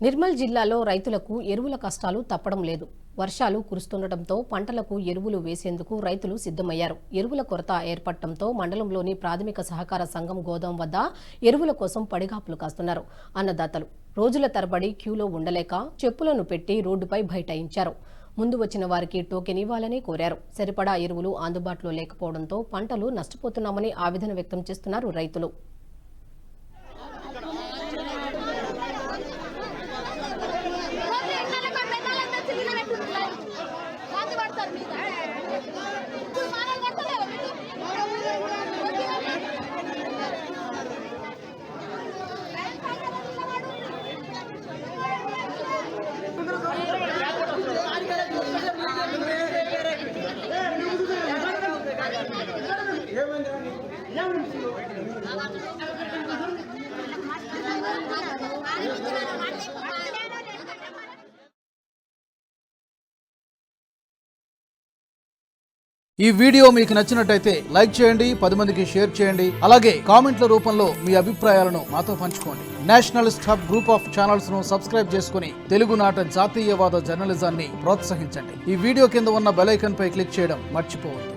నిర్మల్ జిల్లాలో రైతులకు ఎరువుల కష్టాలు తప్పడం లేదు. వర్షాలు కురుస్తుండటంతో పంటలకు ఎరువులు వేసేందుకు రైతులు సిద్ధమయ్యారు. ఎరువుల కొరత ఏర్పడటంతో మండలంలోని ప్రాథమిక సహకార సంఘం గోదాం వద్ద ఎరువుల కోసం పడిగాపులు కాస్తున్నారు. అన్నదాతలు రోజుల తరబడి క్యూలో ఉండలేక చెప్పులను పెట్టి రోడ్డుపై బైఠాయించారు. ముందు వచ్చిన వారికి టోకెన్ ఇవ్వాలని కోరారు. సరిపడా ఎరువులు అందుబాటులో లేకపోవడంతో పంటలు నష్టపోతున్నామని ఆవేదన వ్యక్తం చేస్తున్నారు రైతులు. ఈ వీడియో మీకు నచ్చినట్టయితే లైక్ చేయండి, 10 మందికి షేర్ చేయండి. అలాగే కామెంట్ల రూపంలో మీ అభిప్రాయాలను మాతో పంచుకోండి. Nationalist hub group of channels ను సబ్స్క్రైబ్ చేసుకుని తెలుగునాట జాతీయవాద జర్నలిజాన్ని ప్రోత్సహించండి. ఈ వీడియో కింద ఉన్న బెల్ ఐకాన్ పై క్లిక్ చేయడం మర్చిపోవద్దు.